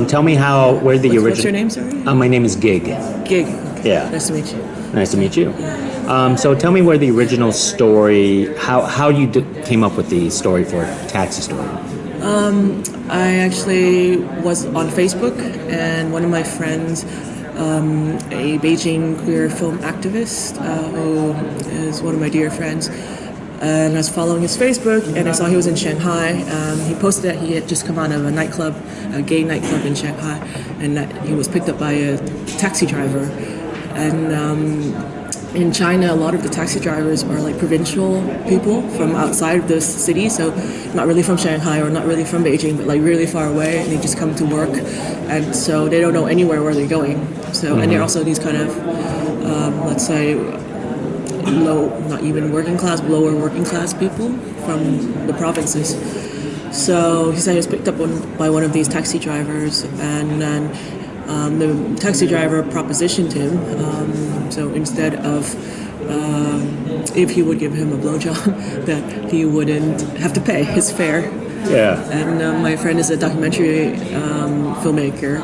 Tell me where the original... What's your name, sorry? My name is Gig. Gig. Okay. Yeah. Nice to meet you. Nice to meet you. So tell me where the original story, how you came up with the story for Taxi Story. I actually was on Facebook, and one of my friends, a Beijing queer film activist, who is one of my dear friends, and I was following his Facebook, and I saw he was in Shanghai. He posted that he had just come out of a nightclub, a gay nightclub in Shanghai, and that he was picked up by a taxi driver. And in China, a lot of the taxi drivers are like provincial people from outside of the city, so not really from Shanghai or not really from Beijing, but like really far away, and they just come to work, and so they don't know anywhere where they're going. So, and they're also these kind of, let's say, low, not even working class, lower working class people from the provinces. So he said he was picked up by one of these taxi drivers, and then the taxi driver propositioned him. So instead of if he would give him a blowjob, that he wouldn't have to pay his fare. Yeah. And my friend is a documentary filmmaker,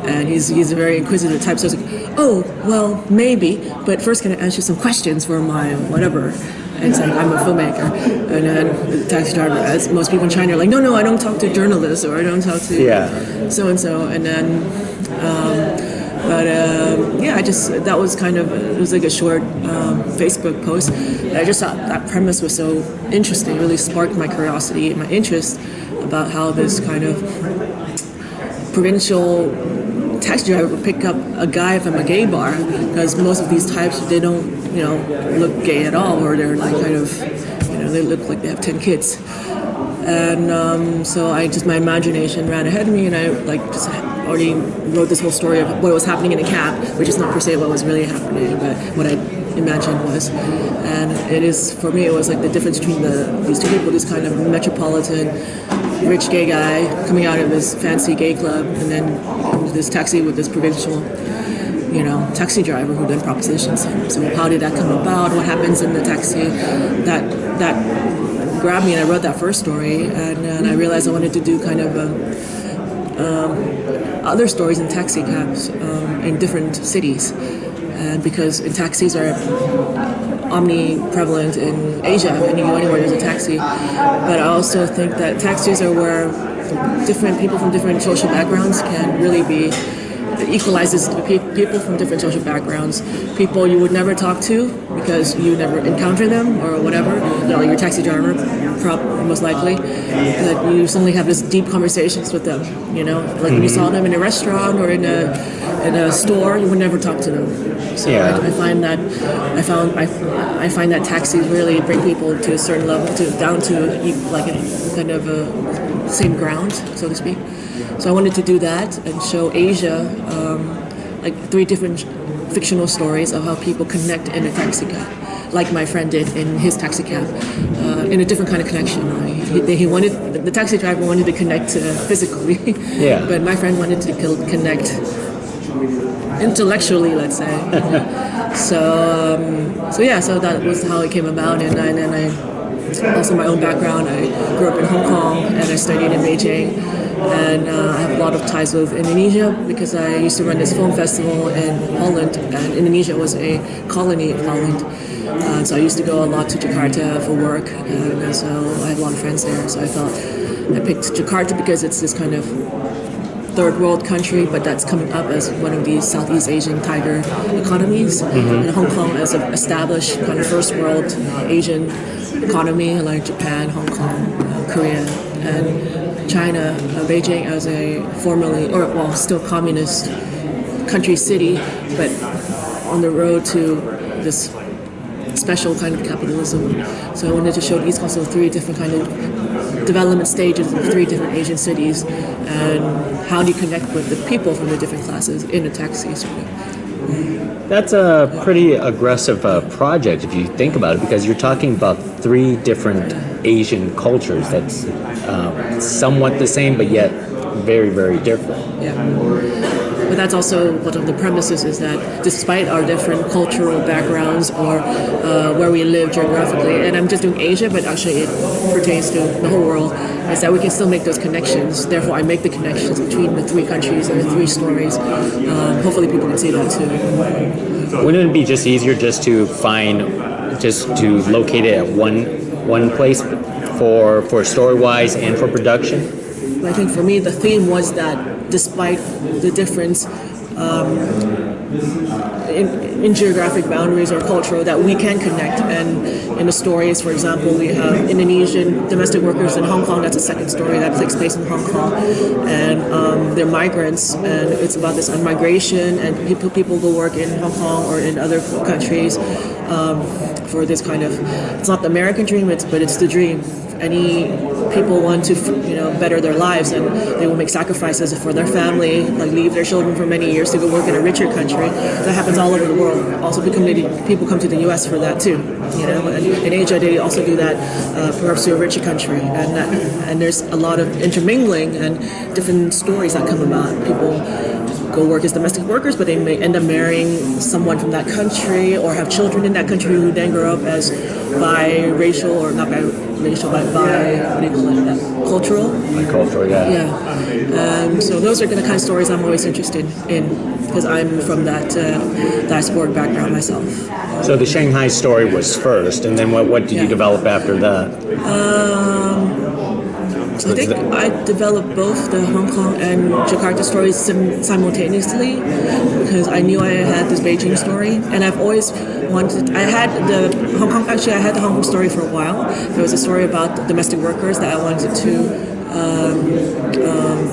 and he's a very inquisitive type. So I was like, oh, well, maybe, but first can I ask you some questions for my whatever? And it's like, I'm a filmmaker. And then the taxi driver, as most people in China are like, no, I don't talk to journalists, or I don't talk to so-and-so. And then, that was kind of, it was like a short Facebook post. And I just thought that premise was so interesting, really sparked my curiosity and my interest about how this kind of provincial taxi driver would pick up a guy from a gay bar, because most of these types, they don't, look gay at all, or they're like kind of, they look like they have 10 kids. And so my imagination ran ahead of me, and I just already wrote this whole story of what was happening in a cab, which is not per se what was really happening, but what I imagined was. And it is, for me, it was like the difference between these two people, this kind of metropolitan, rich gay guy coming out of this fancy gay club, and then this taxi with this provincial, taxi driver who then propositions him. So how did that come about? What happens in the taxi? That grabbed me, and I wrote that first story, and I realized I wanted to do kind of other stories in taxi cabs in different cities, and because taxis are omniprevalent in Asia, and you go anywhere there's a taxi. But I also think that taxis are where different people from different social backgrounds can really be. It equalizes people from different social backgrounds, people you would never talk to because you never encounter them or whatever, like your taxi driver, most likely, that you suddenly have this deep conversations with them, like when you saw them in a restaurant or in a store, you would never talk to them. So I find that taxis really bring people to a certain level, down to like a kind of a same ground, so to speak. So I wanted to do that and show Asia, like 3 different fictional stories of how people connect in a taxi cab, like my friend did in his taxi cab, in a different kind of connection. The taxi driver wanted to connect physically, but my friend wanted to connect intellectually, let's say. So that was how it came about, and I also my own background. I grew up in Hong Kong and I studied in Beijing. And I have a lot of ties with Indonesia because I used to run this film festival in Holland, and Indonesia was a colony of Holland. So I used to go a lot to Jakarta for work, and so I have a lot of friends there. So I picked Jakarta because it's this kind of third world country, but that's coming up as one of these Southeast Asian tiger economies. And Hong Kong as an established kind of first world Asian economy, like Japan, Hong Kong, Korea, and China, Beijing as a still communist country city, but on the road to this special kind of capitalism. So I wanted to show these also 3 different kind of development stages of 3 different Asian cities, and how do you connect with the people from the different classes in a taxi sort of. That's a pretty aggressive project if you think about it, because you're talking about 3 different Asian cultures that's somewhat the same, but yet very, very different. But that's also one of the premises, is that despite our different cultural backgrounds or where we live geographically, and I'm just doing Asia, but actually it pertains to the whole world, is that we can still make those connections. Therefore, I make the connections between the three countries and the three stories. Hopefully people can see that too. Wouldn't it be just easier just to locate it at one place for story-wise and for production? I think for me, the theme was that despite the difference in geographic boundaries or cultural, that we can connect. And in the stories, for example, we have Indonesian domestic workers in Hong Kong. That's a second story that takes place in Hong Kong, and they're migrants, and it's about this migration, and people go work in Hong Kong or in other countries for this kind of, it's not the American dream, but it's the dream. Any people want to, better their lives, and they will make sacrifices for their family, like leave their children for many years to go work in a richer country. That happens all over the world. Also, people come to the U.S. for that too. And in Asia they also do that, perhaps to a richer country, and there's a lot of intermingling and different stories that come about. People go work as domestic workers, but they may end up marrying someone from that country or have children in that country who then grow up as biracial, or not biracial, but what do you call it? Cultural? Bicultural, yeah. Yeah. So those are the kind of stories I'm always interested in, because I'm from that diasporic background myself. So the Shanghai story was first, and then what did you develop after that? I think I developed both the Hong Kong and Jakarta stories simultaneously, because I knew I had this Beijing story, and I've always wanted. I had the Hong Kong story for a while. There was a story about domestic workers that I wanted to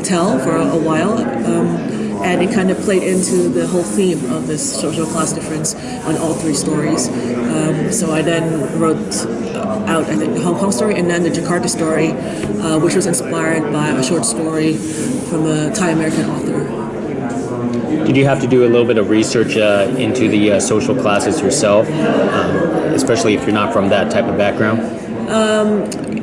tell for a while. And it kind of played into the whole theme of this social class difference on all three stories. So I then wrote out, I think, the Hong Kong story and then the Jakarta story, which was inspired by a short story from a Thai-American author. Did you have to do a little bit of research into the social classes yourself, especially if you're not from that type of background?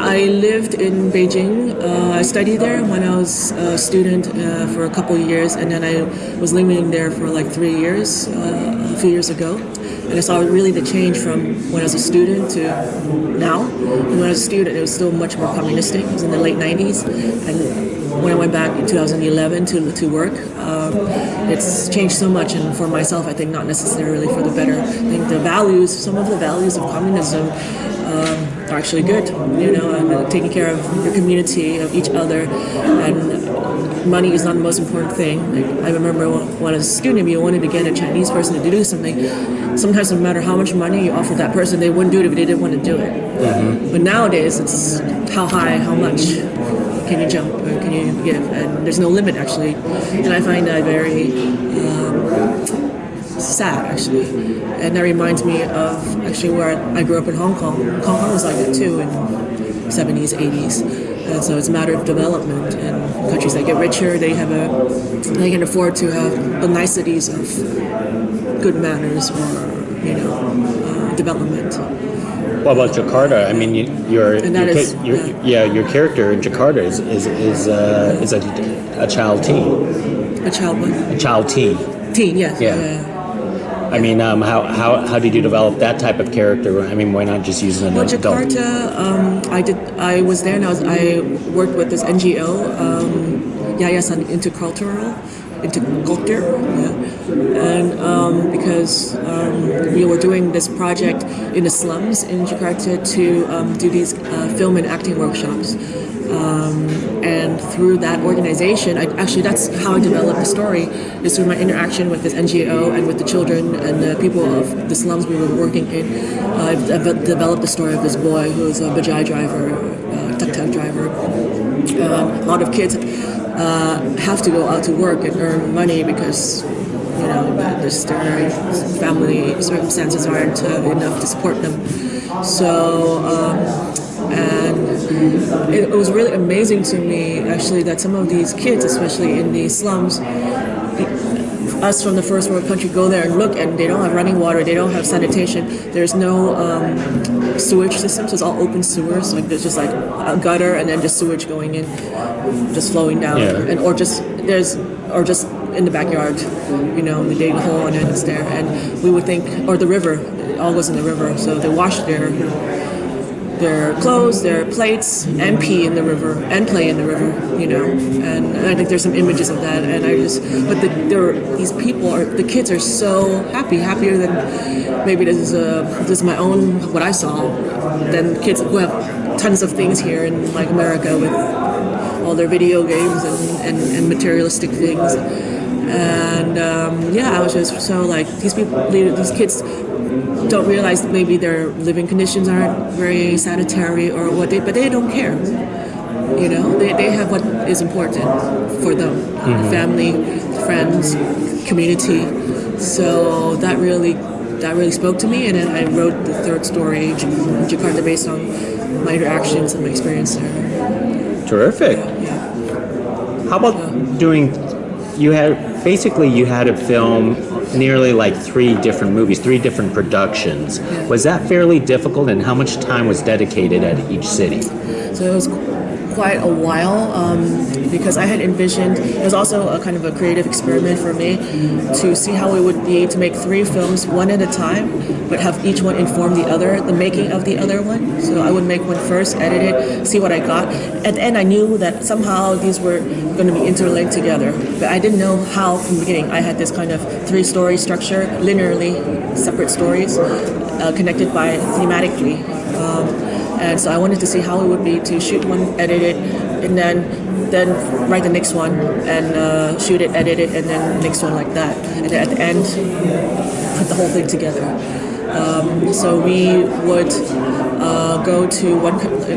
I lived in Beijing. I studied there when I was a student for a couple of years, and then I was living there for like 3 years, a few years ago. And I saw really the change from when I was a student to now. And when I was a student, it was still much more communistic. It was in the late 90s. And when I went back in 2011 to work, it's changed so much. And for myself, I think not necessarily for the better. I think some of the values of communism are actually good, and taking care of your community, of each other, and money is not the most important thing. I remember when I was a student, if you wanted to get a Chinese person to do something, sometimes no matter how much money you offer that person, they wouldn't do it if they didn't want to do it. Mm-hmm. But nowadays, it's how high, how much can you jump, or can you give, and there's no limit actually. And I find that very sad, actually. And that reminds me of actually where I grew up in Hong Kong. Hong Kong was like that too in 70s, 80s. And so it's a matter of development, and countries that get richer, they can afford to have the niceties of good manners or development. What about Jakarta? I mean, your character in Jakarta is a child teen. A child what? A child teen. Teen, yes. Yeah. I mean, how did you develop that type of character? I mean, why not just use an adult? Jakarta, I was there, and I worked with this NGO, Yayasan Interculture, and because we were doing this project in the slums in Jakarta to do these film and acting workshops. And through that organization, that's how I developed the story, is through my interaction with this NGO and with the children and the people of the slums we were working in. I've developed the story of this boy who is a bajai driver, tuk-tuk driver. A lot of kids have to go out to work and earn money because their family circumstances aren't enough to support them. So and it was really amazing to me, actually, that some of these kids, especially in these slums, us from the first world country go there and look, and they don't have running water, they don't have sanitation, there's no sewage system, so it's all open sewers, like there's just like a gutter and then just sewage going in, just flowing down, and or just in the backyard, we dig a hole and then it's there. And we would think, or the river, it all goes in the river. So they wash their clothes, their plates, and pee in the river, and play in the river, And I think there's some images of that. And these people the kids are so happier than maybe this is my own what I saw, than kids who have tons of things here in like America with all their video games and materialistic things. And I was just so like these kids don't realize that maybe their living conditions aren't very sanitary or but they don't care. They have what is important for them: family, friends, community. So that really spoke to me, and then I wrote the third story, Jakarta, based on my interactions and my experience there. Terrific. Yeah. How about you had to film nearly like 3 different movies, 3 different productions. Yeah. Was that fairly difficult, and how much time was dedicated at each city? So it was quite a while because I had envisioned, it was also a kind of a creative experiment for me to see how it would be to make 3 films one at a time, but have each one inform the other, the making of the other one. So I would make one first, edit it, see what I got. At the end I knew that somehow these were going to be interlinked together, but I didn't know how from the beginning. I had this kind of 3-story structure, linearly separate stories, connected by thematically. And so I wanted to see how it would be to shoot one, edit it, and then write the next one, and shoot it, edit it, and then next one like that. And then at the end, put the whole thing together. So we would go to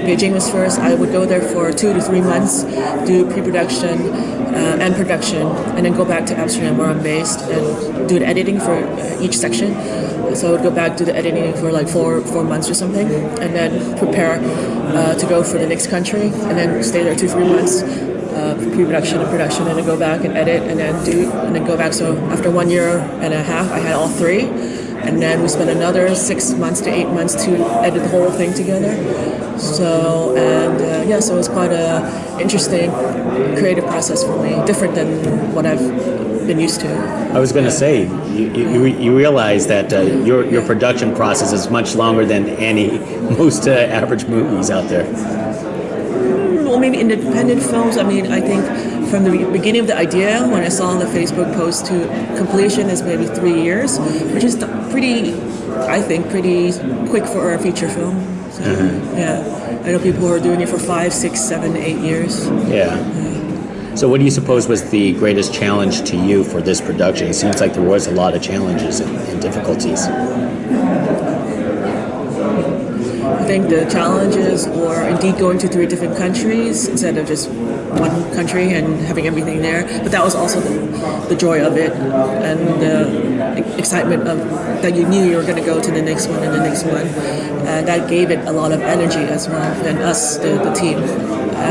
Beijing was first. I would go there for 2 to 3 months, do pre-production and production, and then go back to Amsterdam where I'm based and do the editing for each section. So I would go back, do the editing for like four months or something, and then prepare to go for the next country, and then stay there 2-3 months, pre-production and production, and then go back and edit, and then go back. So after 1 year and a half, I had all 3, and then we spent another 6 months to 8 months to edit the whole thing together. So so it was quite a interesting creative process for me, different than what I've been used to. I was going to say, you realize that your production process is much longer than most average movies out there. Well, maybe independent films. I mean, I think from the beginning of the idea, when I saw the Facebook post to completion, is maybe 3 years, which is pretty quick for a feature film. So, I know people who are doing it for 5, 6, 7, 8 years. Yeah. So what do you suppose was the greatest challenge to you for this production? It seems like there was a lot of challenges and difficulties. I think the challenges were indeed going to 3 different countries instead of just one country and having everything there. But that was also the joy of it, and the excitement of that you knew you were going to go to the next one and the next one. And that gave it a lot of energy as well, and us, the team.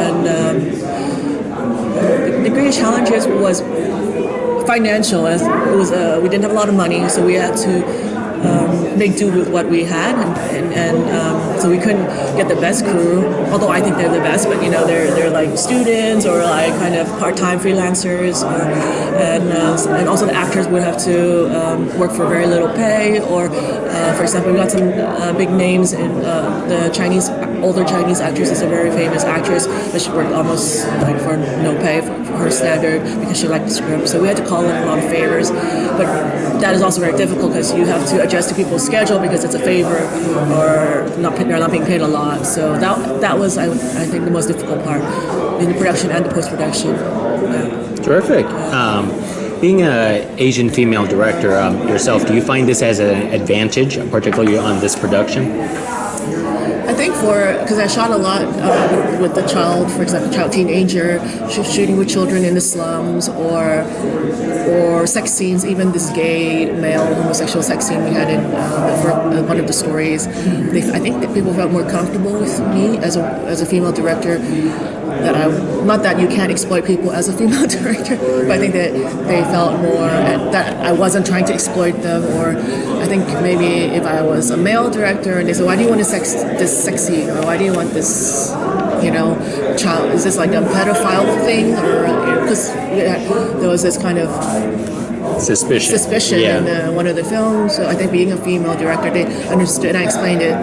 And the greatest challenges was financial. It was we didn't have a lot of money, so we had to make do with what we had, and so we couldn't get the best crew. Although I think they're the best, but they're like students or like kind of part-time freelancers, and also the actors would have to work for very little pay. Or for example, we got some big names in the older Chinese actress is a very famous actress, but she worked almost like for no pay for her standard because she liked the script. So we had to call in a lot of favors, but that is also very difficult because you have to adjust to people's schedule because it's a favor or they're not being paid a lot. So that was I think the most difficult part in the production and the post-production. Yeah. Terrific. Being an Asian female director yourself, do you find this as an advantage, particularly on this production? I think because I shot a lot with the child, for example, child teenager, shooting with children in the slums, or sex scenes, even this gay male homosexual sex scene we had in one of the stories. I think that people felt more comfortable with me as a female director. Not that you can't exploit people as a female director, but I think that they felt more that I wasn't trying to exploit them. Or I think maybe if I was a male director and they said, "Why do you want this sex scene?" or "Why do you want this you know, child, is this like a pedophile thing, or because there was this kind of suspicion Yeah. in one of the films. So I think being a female director, they understood. I explained it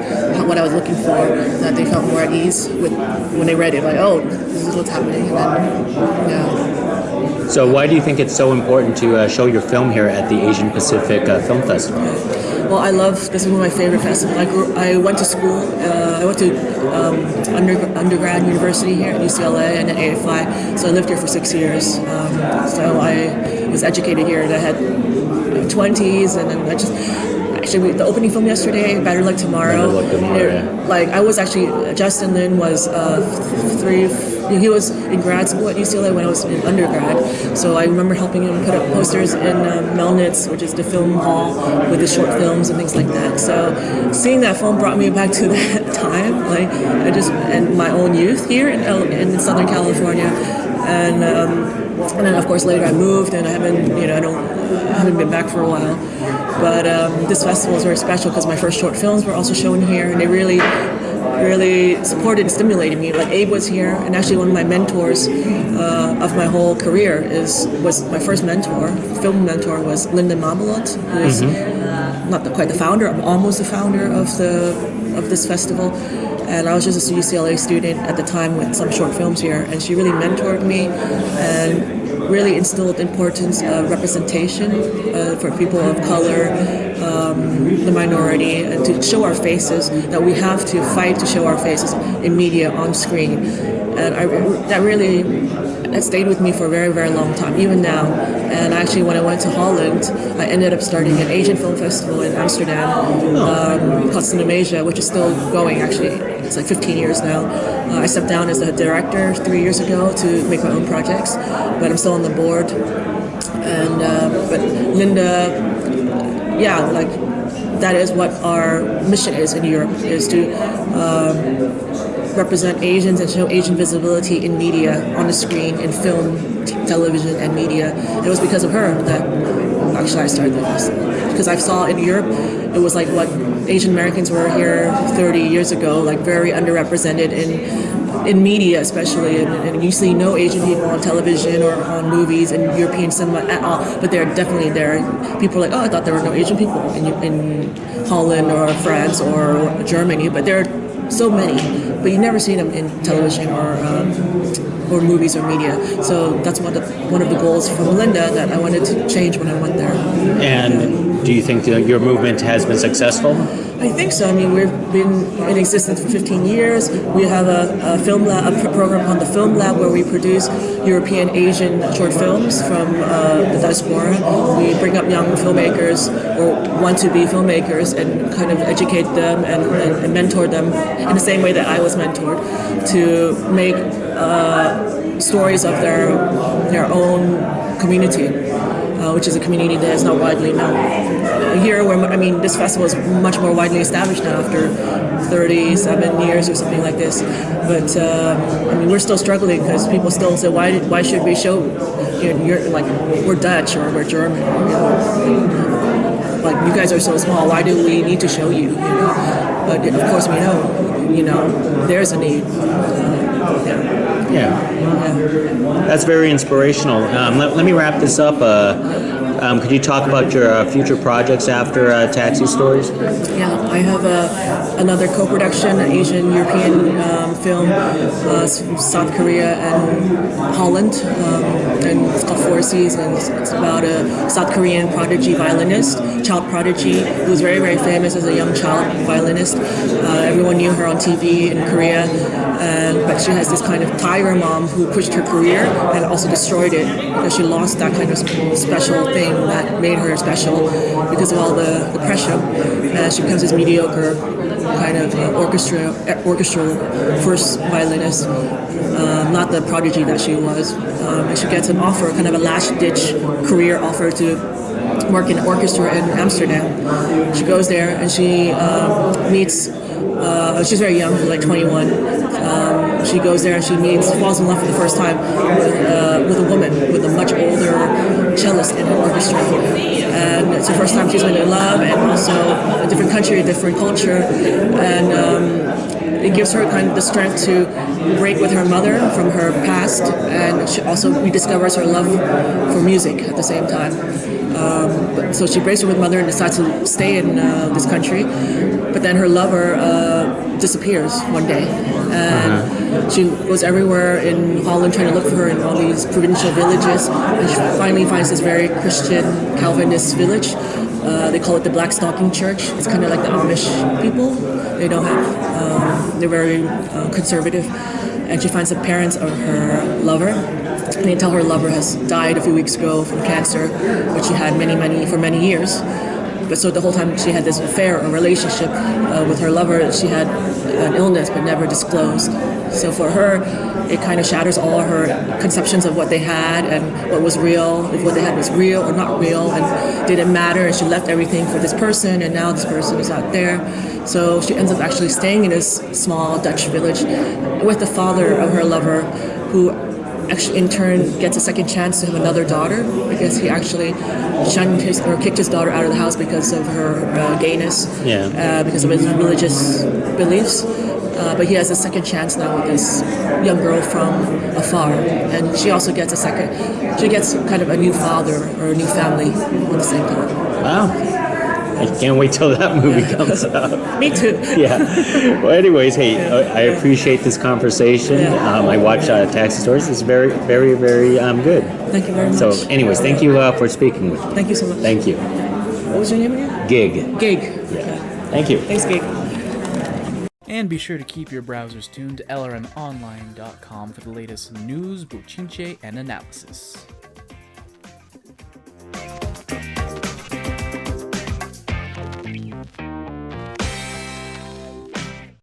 what I was looking for, that they felt more at ease with when they read it. Like, oh, this is what's happening. And then, yeah. So why do you think it's so important to show your film here at the Asian Pacific Film Festival? Well, I love, this is one of my favorite festivals. I went to school, I went to undergrad university here at UCLA and at AFI, so I lived here for 6 years. So I was educated here, and I had 20s, and then I just, actually, the opening film yesterday, Better Luck Tomorrow. Better Luck Tomorrow, yeah. Like, I was actually, Justin Lin was he was in grad school at UCLA when I was in undergrad, so I remember helping him put up posters in Melnitz, which is the film hall with the short films and things like that. So seeing that film brought me back to that time, like and my own youth here in Southern California, and then of course later I moved, and I haven't been back for a while. But this festival is very special because my first short films were also shown here, and they really supported and stimulated me. Like Abe was here, and actually one of my mentors of my whole career was my first mentor, film mentor, was Linda Mamalot, who is not quite the founder, I'm almost the founder of this festival. And I was just a UCLA student at the time with some short films here, and she really mentored me and really instilled importance of representation for people of color, the minority, and to show our faces, that we have to fight to show our faces in media, on screen. And that stayed with me for a very, very long time, even now. And actually, when I went to Holland, I ended up starting an Asian film festival in Amsterdam called Cinemasia, which is still going, actually. It's like 15 years now. I stepped down as a director 3 years ago to make my own projects, but I'm still on the board. And but Linda, like that is what our mission is in Europe, is to represent Asians and show Asian visibility in media, on the screen, in film, television, and media. It was because of her that actually I started this. Because I saw in Europe, it was like what Asian Americans were here 30 years ago, like very underrepresented in media especially, and you see no Asian people on television or on movies in European cinema at all, but they're definitely there. People are like, oh, I thought there were no Asian people in Holland or France or Germany, but there are so many, but you never see them in television or movies or media. So that's one of the goals from Linda that I wanted to change when I went there. And do you think your movement has been successful? I think so. I mean, we've been in existence for 15 years. We have a film lab, a program called the Film Lab, where we produce European Asian short films from the diaspora. We bring up young filmmakers or want to be filmmakers and kind of educate them and mentor them in the same way that I was mentored, to make stories of their own community, which is a community that is not widely known. Here, this festival is much more widely established now after 37 years or something like this. But we're still struggling because people still say, why should we show? Like we're Dutch or we're German. Like you guys are so small. Why do we need to show you? But of course we know. There's a need. Yeah. That's very inspirational. Let me wrap this up. Could you talk about your future projects after Taxi Stories? Yeah, I have another co-production, an Asian-European film, South Korea and Holland, and it's called Four Seasons. It's about a South Korean prodigy violinist, child prodigy, who was very, very famous as a young child violinist. Everyone knew her on TV in Korea, but she has this kind of tiger mom who pushed her career and also destroyed it because she lost that kind of special thing that made her special because of all the pressure. She becomes this mediocre kind of orchestral first violinist, not the prodigy that she was. And she gets an offer, kind of a last-ditch career offer to work in an orchestra in Amsterdam. She goes there and she meets She's very young, like 21. She goes there and she falls in love for the first time with a woman, with a much older cellist in her orchestra. And it's the first time she's been in love, and also a different country, a different culture. And it gives her kind of the strength to break with her mother from her past, and she also rediscovers her love for music at the same time. So she breaks with her mother and decides to stay in this country, but then her lover disappears one day, and she goes everywhere in Holland trying to look for her in all these provincial villages, and she finally finds this very Christian Calvinist village. They call it the Black Stocking Church. It's kind of like the Amish people. They don't have, they're very conservative. And she finds the parents of her lover. And they tell her lover has died a few weeks ago from cancer, which she had for many years. But so the whole time she had this affair or relationship with her lover, she had an illness but never disclosed. So for her, it kind of shatters all her conceptions of what they had and what was real, if what they had was real or not real, and didn't matter. And she left everything for this person, and now this person is out there. So she ends up actually staying in this small Dutch village with the father of her lover, who actually in turn gets a second chance to have another daughter, because he actually shunned or kicked his daughter out of the house because of her gayness, because of his religious beliefs. But he has a second chance now with this young girl from afar, and she also gets she gets kind of a new father or a new family at the same time. Wow. I can't wait till that movie comes out. Me too. Yeah. Well, anyways, hey, I appreciate this conversation. I watched Taxi Stories. It's very, very, very good. Thank you very much. So, anyways, thank you for speaking with me. Thank you so much. Thank you. What was your name again? Gig. Gig. Yeah. Okay. Thank you. Thanks, Gig. And be sure to keep your browsers tuned to lrmonline.com for the latest news, bochinche, and analysis.